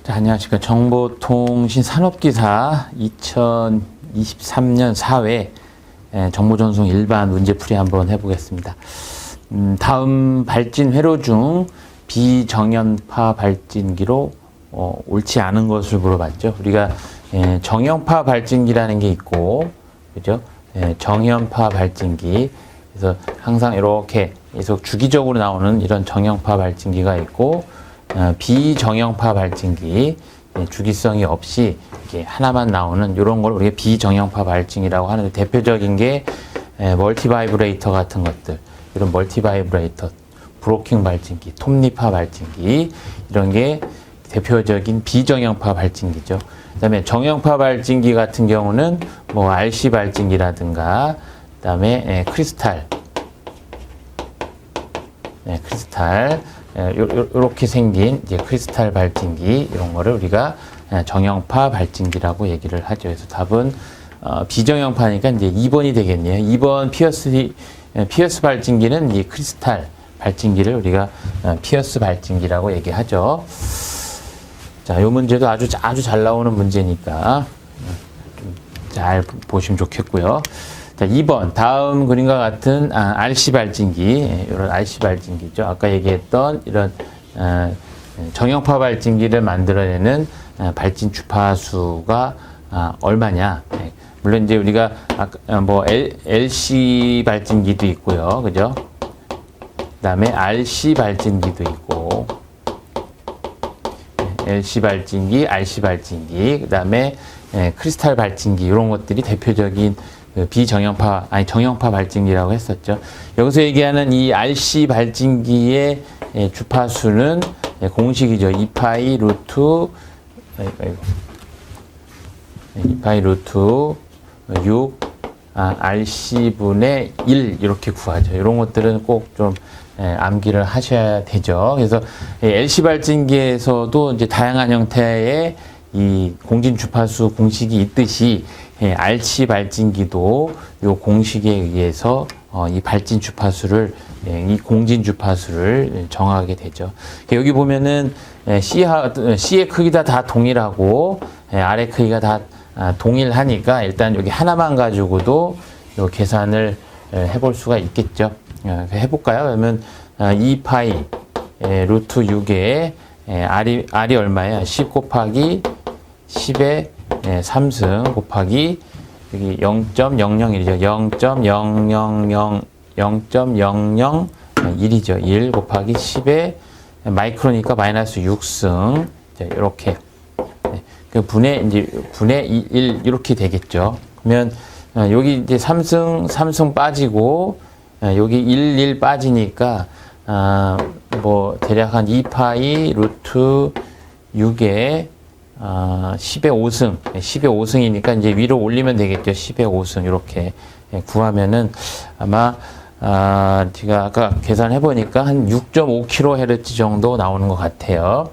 자, 안녕하십니까. 정보통신 산업기사 2023년 4회 정보전송 일반 문제풀이 한번 해보겠습니다. 다음 발진 회로 중 비정연파 발진기로 옳지 않은 것을 물어봤죠. 우리가 정연파 발진기라는 게 있고, 그죠? 정연파 발진기. 그래서 항상 이렇게 계속 주기적으로 나오는 이런 정연파 발진기가 있고, 비정연파 발진기, 주기성이 없이 이렇게 하나만 나오는 이런 걸 우리가 비정연파 발진기라고 하는데, 대표적인 게 멀티바이브레이터 같은 것들, 이런 멀티바이브레이터, 브로킹 발진기, 톱니파 발진기, 이런 게 대표적인 비정연파 발진기죠. 그 다음에 정연파 발진기 같은 경우는 뭐 RC 발진기라든가, 그 다음에 크리스탈, 크리스탈, 요렇게 생긴 이제 크리스탈 발진기, 이런 거를 우리가 정연파 발진기라고 얘기를 하죠. 그래서 답은 비정연파니까 이제 2번이 되겠네요. 2번 피어스 발진기는 이 크리스탈 발진기를 우리가 피어스 발진기라고 얘기하죠. 자, 요 문제도 아주 잘 나오는 문제니까 잘 보시면 좋겠고요. 자, 2번 다음 그림과 같은 RC 발진기, 이런 RC 발진기죠. 아까 얘기했던 이런 정연파 발진기를 만들어내는 발진 주파수가 얼마냐. 물론 이제 우리가 뭐 LC 발진기도 있고요, 그죠? 그다음에 RC 발진기도 있고, LC 발진기, RC 발진기, 그다음에 크리스탈 발진기, 이런 것들이 대표적인 정연파 발진기라고 했었죠. 여기서 얘기하는 이 RC 발진기의 주파수는 공식이죠. 2파이 루트 6 RC분의 1 이렇게 구하죠. 이런 것들은 꼭 좀 암기를 하셔야 되죠. 그래서 LC 발진기에서도 이제 다양한 형태의 이 공진 주파수 공식이 있듯이 RC 발진기도 이 공식에 의해서 이 발진 주파수를, 이 공진 주파수를 정하게 되죠. 여기 보면은 C의 크기가 다 동일하고 R의 크기가 다 동일하니까 일단 여기 하나만 가지고도 이 계산을 해볼 수가 있겠죠. 해볼까요? 그러면 2파이 루트 6에 R이 얼마예요? 10 곱하기 10의 3승 곱하기 여기 0.001이죠. 0.001이죠. 1 곱하기 10의 마이크로니까 마이너스 6승. 이렇게 그 분의 1 이렇게 되겠죠. 그러면 여기 이제 3승 빠지고 여기 1 빠지니까 뭐 대략 한 2파이 루트 6에 10의 5승, 10의 5승이니까 이제 위로 올리면 되겠죠. 10의 5승 이렇게 구하면은 아마 제가 아까 계산해 보니까 한 6.5kHz 정도 나오는 것 같아요.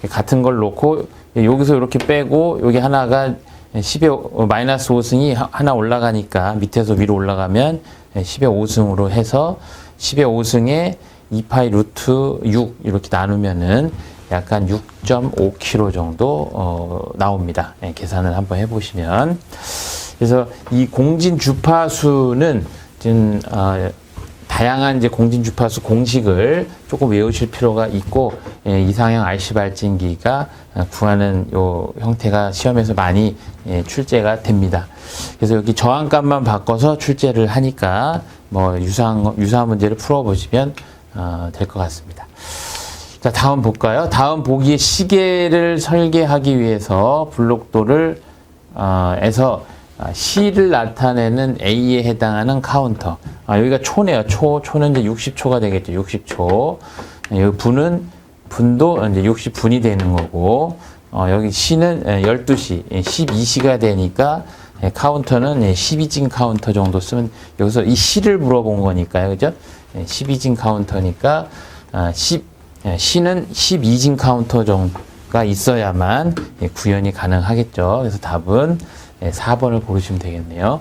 같은 걸 놓고 여기서 이렇게 빼고 여기 하나가 10의 마이너스 5승이 하나 올라가니까 밑에서 위로 올라가면 10의 5승으로 해서 10의 5승에 2파이 루트 6 이렇게 나누면은 약간 6.5kg 정도 나옵니다. 계산을 한번 해보시면. 그래서 이 공진 주파수는 지금 다양한 이제 공진 주파수 공식을 조금 외우실 필요가 있고, 이상형 RC 발진기가 구하는 요 형태가 시험에서 많이 출제가 됩니다. 그래서 여기 저항값만 바꿔서 출제를 하니까 뭐 유사한 문제를 풀어보시면 될 것 같습니다. 자, 다음 볼까요? 다음 보기의 시계를 설계하기 위해서 블록도를 에서 C를 나타내는 A에 해당하는 카운터. 여기가 초네요. 초는 이제 60초가 되겠죠. 60초. 여기 분도 이제 60분이 되는 거고, 여기 C는 12시, 12시가 되니까 카운터는 12진 카운터 정도 쓰면, 여기서 이 C를 물어본 거니까요. 그죠? 12진 카운터니까, C는 12진 카운터 정도가 있어야만 구현이 가능하겠죠. 그래서 답은 4번을 고르시면 되겠네요.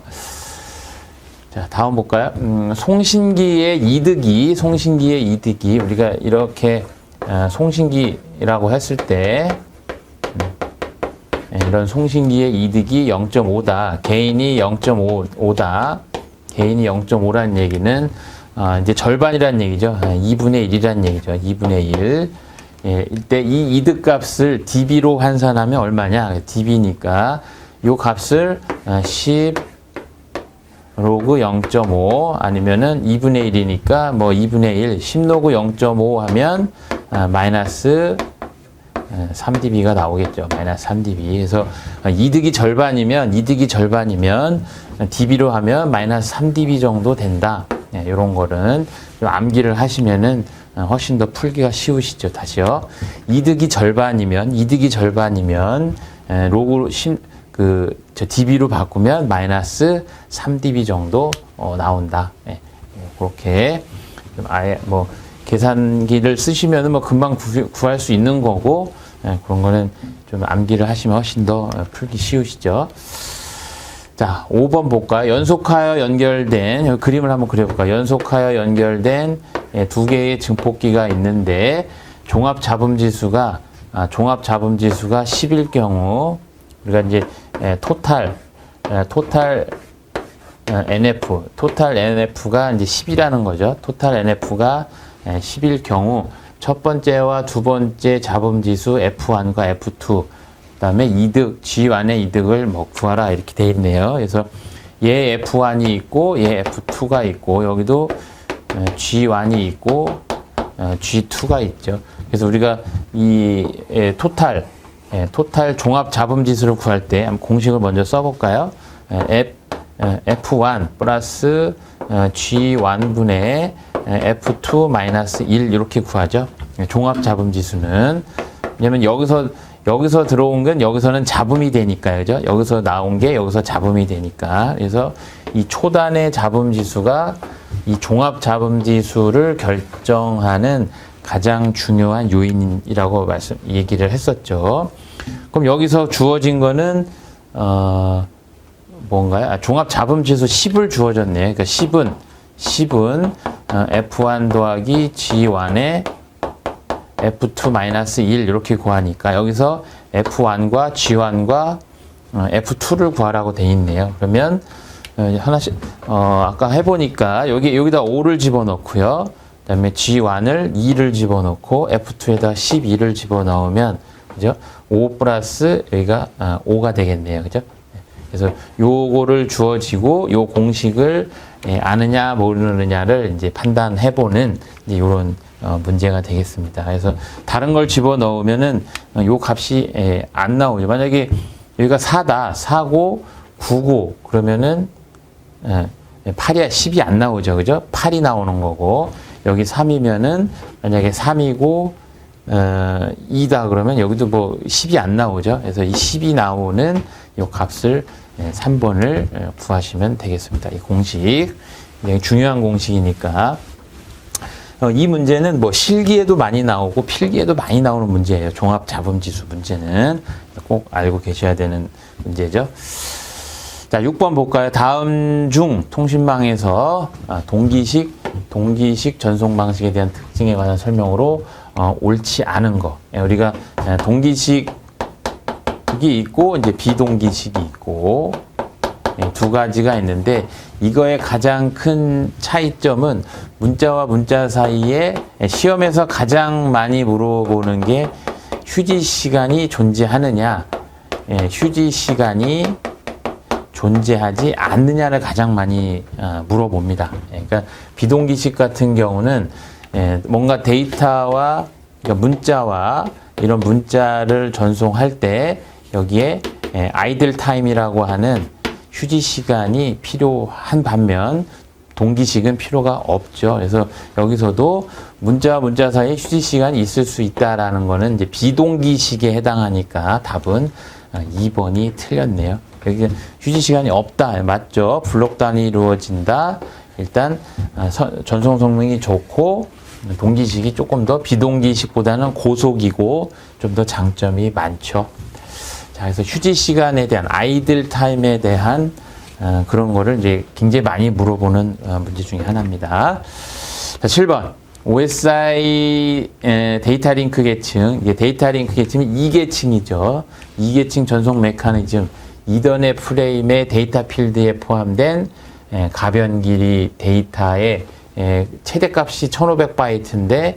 자, 다음 볼까요? 송신기의 이득이, 우리가 이렇게 송신기라고 했을 때 이런 송신기의 이득이 0.5다. 개인이 0.5다. 개인이 0.5라는 얘기는 이제 절반이라는 얘기죠. 2분의 1이라는 얘기죠. 2분의 1. 이때 이 이득값을 dB로 환산하면 얼마냐? dB니까 요 값을 10 로그 0.5 아니면은 2분의 1이니까 뭐 2분의 1, 10 로그 0.5 하면 마이너스 3dB가 나오겠죠. 마이너스 3dB. 그래서 이득이 절반이면 dB로 하면 마이너스 3dB 정도 된다. 이런 거는 좀 암기를 하시면은 훨씬 더 풀기가 쉬우시죠. 다시요. 이득이 절반이면 로그 저 dB로 바꾸면 마이너스 3dB 정도 나온다. 그렇게 좀 아예 뭐 계산기를 쓰시면은 뭐 금방 구할 수 있는 거고, 그런 거는 좀 암기를 하시면 훨씬 더 풀기 쉬우시죠. 자, 5번 볼까요? 연속하여 연결된, 그림을 한번 그려볼까요? 연속하여 연결된 두 개의 증폭기가 있는데, 종합 잡음지수가 10일 경우, 우리가 이제 토탈 NF가 이제 10이라는 거죠. 토탈 NF가 10일 경우, 첫 번째와 두 번째 잡음지수 F1과 F2, 그 다음에 이득, G1의 이득을 뭐 구하라 이렇게 돼 있네요. 그래서 얘 F1이 있고, 얘 F2가 있고, 여기도 G1이 있고, G2가 있죠. 그래서 우리가 이 토탈 종합 잡음지수를 구할 때 한번 공식을 먼저 써볼까요? F1 플러스 G1분의 F2 마이너스 1 이렇게 구하죠. 종합 잡음지수는. 왜냐면 여기서 들어온 건 여기서는 잡음이 되니까요. 그죠? 여기서 나온 게 여기서 잡음이 되니까. 그래서 이 초단의 잡음지수가 이 종합 잡음지수를 결정하는 가장 중요한 요인이라고 얘기를 했었죠. 그럼 여기서 주어진 거는 뭔가요? 종합 잡음지수 10을 주어졌네요. 그러니까 10은 F1 더하기 G1의 F2 마이너스 1 이렇게 구하니까 여기서 F1과 G1과 F2를 구하라고 돼 있네요. 그러면 하나씩 아까 해보니까 여기다 5를 집어넣고요. 그 다음에 G1을 2를 집어넣고 F2에다 12를 집어넣으면 그죠? 5 플러스 여기가 5가 되겠네요. 그죠? 그래서 요거를 주어지고 요 공식을 아느냐 모르느냐를 이제 판단해보는 이제 요런 문제가 되겠습니다. 그래서 다른 걸 집어넣으면은 요 값이 안 나오죠. 만약에 여기가 4다, 4고 9고 그러면은 8이야 10이 안 나오죠. 그죠? 8이 나오는 거고 여기 3이면은 만약에 3이고 2다 그러면 여기도 뭐 10이 안 나오죠. 그래서 이 10이 나오는 이 값을 3번을 구하시면 되겠습니다. 이 공식 굉장히 중요한 공식이니까 이 문제는 뭐 실기에도 많이 나오고 필기에도 많이 나오는 문제예요. 종합 잡음지수 문제는 꼭 알고 계셔야 되는 문제죠. 자, 6번 볼까요? 다음 중 통신망에서 동기식 전송 방식에 대한 특징에 관한 설명으로 옳지 않은 거. 우리가 동기식이 있고 이제 비동기식이 있고 두 가지가 있는데 이거의 가장 큰 차이점은 문자와 문자 사이에 시험에서 가장 많이 물어보는 게 휴지 시간이 존재하느냐, 휴지 시간이 존재하지 않느냐를 가장 많이 물어봅니다. 그러니까 비동기식 같은 경우는 뭔가 데이터와 그러니까 문자와 이런 문자를 전송할 때 여기에 아이들 타임이라고 하는 휴지 시간이 필요한 반면 동기식은 필요가 없죠. 그래서 여기서도 문자와 문자 사이에 휴지 시간이 있을 수 있다라는 거는 이제 비동기식에 해당하니까 답은 2번이 틀렸네요. 여기 휴지 시간이 없다. 맞죠? 블록 단위 이루어진다. 일단 전송 성능이 좋고 동기식이 조금 더 비동기식보다는 고속이고 좀 더 장점이 많죠. 자, 그래서 휴지 시간에 대한 아이들 타임에 대한 그런 거를 이제 굉장히 많이 물어보는 문제 중에 하나입니다. 자, 7번. OSI 데이터 링크 계층, 이게 데이터 링크 계층이 2계층이죠. 2계층 전송 메커니즘, 이더넷 프레임의 데이터 필드에 포함된 가변 길이 데이터의 최대값이 1500바이트인데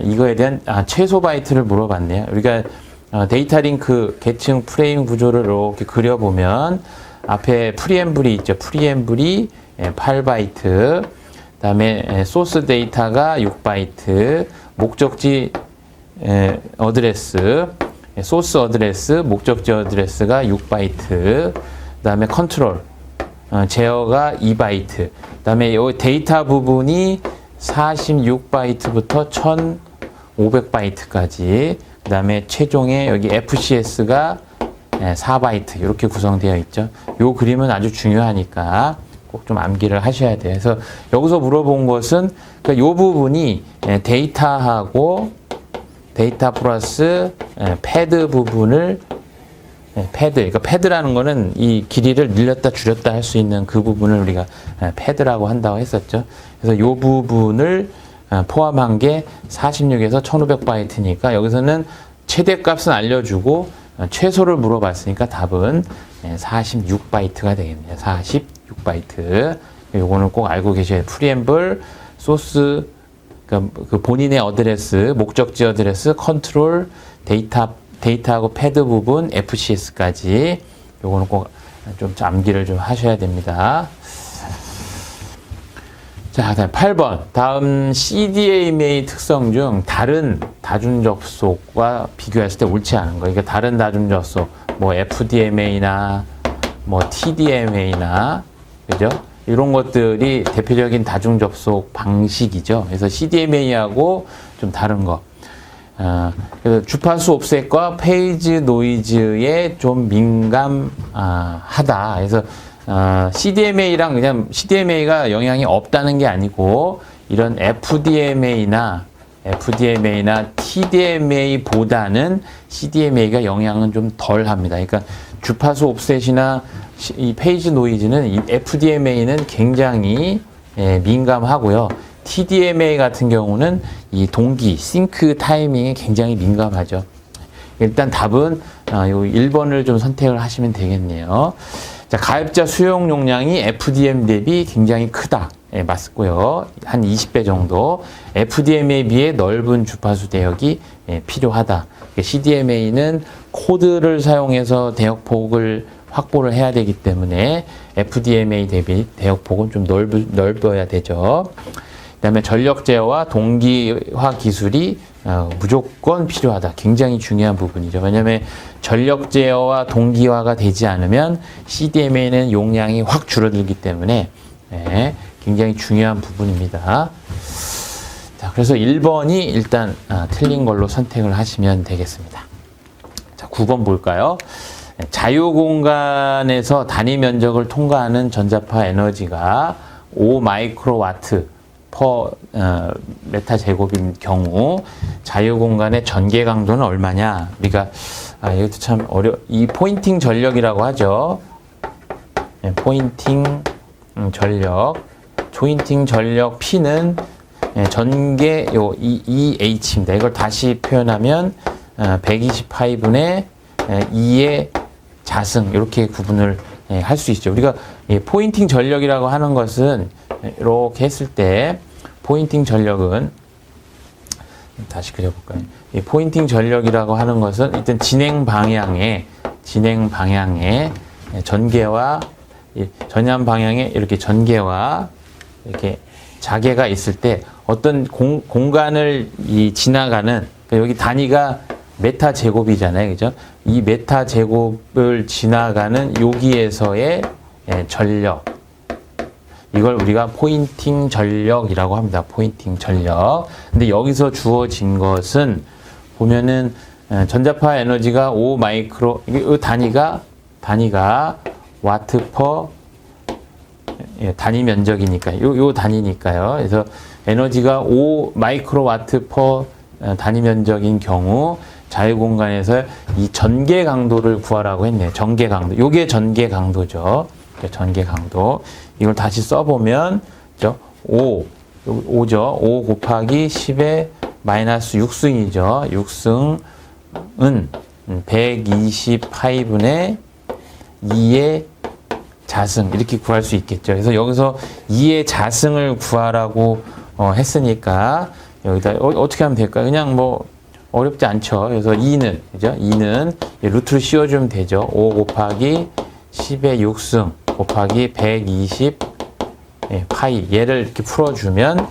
이거에 대한 최소 바이트를 물어봤네요. 우리가 데이터 링크 계층 프레임 구조를 이렇게 그려보면 앞에 프리앰블이 있죠. 프리앰블이 8바이트, 그다음에 소스 데이터가 6바이트, 목적지 어드레스, 소스 어드레스, 목적지 어드레스가 6바이트, 그다음에 컨트롤 제어가 2바이트, 그다음에 이 데이터 부분이 46바이트부터 1500바이트까지, 그다음에 최종에 여기 FCS가 4바이트 이렇게 구성되어 있죠. 이 그림은 아주 중요하니까 꼭 좀 암기를 하셔야 돼요. 그래서 여기서 물어본 것은 그러니까 이 부분이 데이터하고 데이터 플러스 패드 부분을 패드, 그러니까 패드라는 거는 이 길이를 늘렸다 줄였다 할 수 있는 그 부분을 우리가 패드라고 한다고 했었죠. 그래서 이 부분을 포함한 게 46에서 1500바이트니까 여기서는 최대값은 알려주고 최소를 물어봤으니까 답은 46바이트가 되겠네요. 46바이트. 요거는 꼭 알고 계셔야 돼요. 프리앰블, 소스, 그러니까 그 본인의 어드레스, 목적지 어드레스, 컨트롤, 데이터하고 패드 부분, FCS까지. 요거는 꼭 좀 암기를 좀 하셔야 됩니다. 자, 다음 8번. 다음 CDMA 특성 중 다른 다중 접속과 비교했을 때 옳지 않은 거. 그러니까 다른 다중 접속, 뭐 FDMA나 뭐 TDMA나, 그죠? 이런 것들이 대표적인 다중 접속 방식이죠. 그래서 CDMA하고 좀 다른 거. 그래서 주파수 옵셋과 페이지 노이즈에 좀 민감하다. 그래서 CDMA랑 그냥 CDMA가 영향이 없다는 게 아니고 이런 FDMA나 TDMA보다는 CDMA가 영향은 좀 덜 합니다. 그러니까 주파수 옵셋이나 이 페이지 노이즈는 이 FDMA는 굉장히 민감하고요. TDMA 같은 경우는 이 동기, 싱크 타이밍에 굉장히 민감하죠. 일단 답은 요 1번을 좀 선택을 하시면 되겠네요. 자, 가입자 수용 용량이 FDM 대비 굉장히 크다. 맞고요. 한 20배 정도. FDMA에 비해 넓은 주파수 대역이 필요하다. CDMA는 코드를 사용해서 대역폭을 확보를 해야 되기 때문에 FDMA 대비 대역폭은 좀 넓어야 되죠. 그 다음에 전력 제어와 동기화 기술이 무조건 필요하다. 굉장히 중요한 부분이죠. 왜냐하면 전력 제어와 동기화가 되지 않으면 CDMA는 용량이 확 줄어들기 때문에 굉장히 중요한 부분입니다. 자, 그래서 1번이 일단 틀린 걸로 선택을 하시면 되겠습니다. 자, 9번 볼까요? 자유 공간에서 단위 면적을 통과하는 전자파 에너지가 5 마이크로와트 퍼 메타 제곱인 경우 자유 공간의 전개 강도는 얼마냐? 우리가 이것도 참 이 포인팅 전력이라고 하죠. 포인팅 전력, 조인팅 전력 P는 전개 요 EH입니다. 이걸 다시 표현하면 120파이분의 2의 자승 이렇게 구분을 할 수 있죠. 우리가 포인팅 전력이라고 하는 것은 이렇게 했을 때 포인팅 전력은 다시 그려볼까요? 이 포인팅 전력이라고 하는 것은 일단 진행 방향에 전개와 전향 방향에 이렇게 전개와 이렇게 자개가 있을 때 어떤 공간을 지나가는 여기 단위가 메타 제곱이잖아요, 그죠? 이 메타 제곱을 지나가는 여기에서의 전력, 이걸 우리가 포인팅 전력이라고 합니다. 포인팅 전력. 근데 여기서 주어진 것은 보면은 전자파 에너지가 5 마이크로, 이 단위가 와트 퍼 단위 면적이니까 요 단위니까요. 그래서 에너지가 5 마이크로와트 퍼 단위 면적인 경우 자유 공간에서 이 전개 강도를 구하라고 했네요. 전개 강도. 요게 전개 강도죠. 전개 강도. 이걸 다시 써보면, 그죠? 5. 5죠. 5 곱하기 10의 마이너스 6승이죠. 6승은 120파이분의 2의 자승 이렇게 구할 수 있겠죠. 그래서 여기서 2의 자승을 구하라고 했으니까 여기다 어떻게 하면 될까요? 그냥 뭐 어렵지 않죠. 그래서 2는 그죠? 2는 루트를 씌워주면 되죠. 5 곱하기 10의 6승 곱하기 120 파이 얘를 이렇게 풀어주면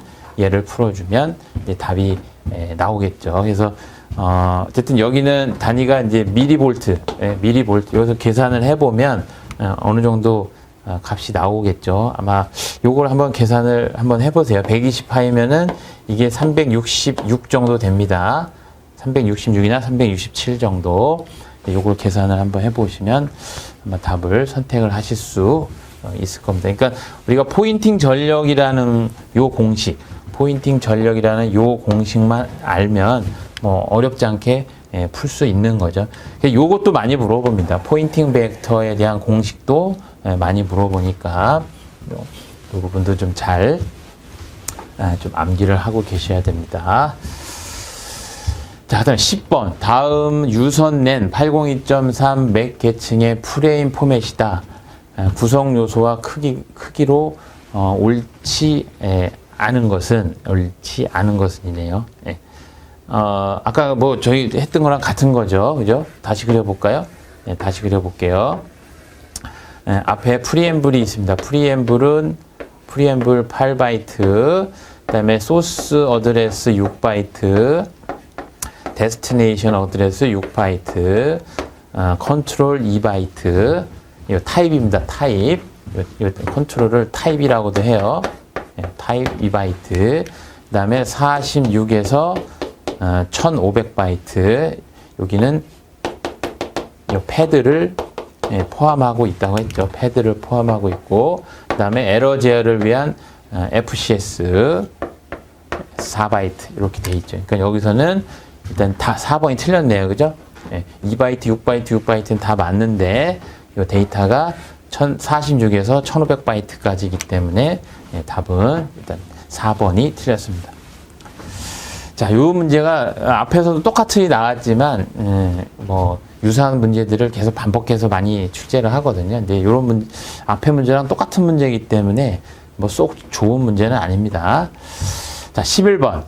이제 답이 나오겠죠. 그래서 어쨌든 여기는 단위가 이제 미리볼트, 미리볼트 여기서 계산을 해보면 어느 정도 값이 나오겠죠. 아마 요걸 한번 계산을 한번 해보세요. 120파이면은 이게 366 정도 됩니다. 366이나 367 정도. 요걸 계산을 한번 해보시면 아마 답을 선택을 하실 수 있을 겁니다. 그러니까 우리가 포인팅 전력이라는 요 공식만 알면 뭐 어렵지 않게 풀 수 있는 거죠. 요것도 많이 물어봅니다. 포인팅 벡터에 대한 공식도 많이 물어보니까 요 부분도 좀 잘 좀 암기를 하고 계셔야 됩니다. 자, 그다음 10번. 다음 유선랜 802.3 맥 계층의 프레임 포맷이다. 구성 요소와 크기로 옳지 않은 것은이네요. 아까 뭐 저희 했던 거랑 같은 거죠. 그죠? 다시 그려볼까요? 다시 그려볼게요. 앞에 프리앰블이 있습니다. 프리앰블 8바이트, 그 다음에 소스 어드레스 6바이트, 데스티네이션 어드레스 6바이트, 컨트롤 2바이트, 이거 타입입니다. 타입. 이 컨트롤을 타입이라고도 해요. 타입 2바이트. 그 다음에 46에서 1500바이트. 여기는 이 패드를 포함하고 있다고 했죠. 패드를 포함하고 있고, 그 다음에 에러 제어를 위한 FCS 4바이트 이렇게 돼 있죠. 그러니까 여기서는 일단 다 4번이 틀렸네요. 그죠? 2바이트, 6바이트, 6바이트는 다 맞는데 이 데이터가 46에서 1500바이트까지이기 때문에 답은 일단 4번이 틀렸습니다. 자, 이 문제가 앞에서도 똑같이 나왔지만 뭐 유사한 문제들을 계속 반복해서 많이 출제를 하거든요. 근데 이런 앞에 문제랑 똑같은 문제이기 때문에 뭐 쏙 좋은 문제는 아닙니다. 자, 11번.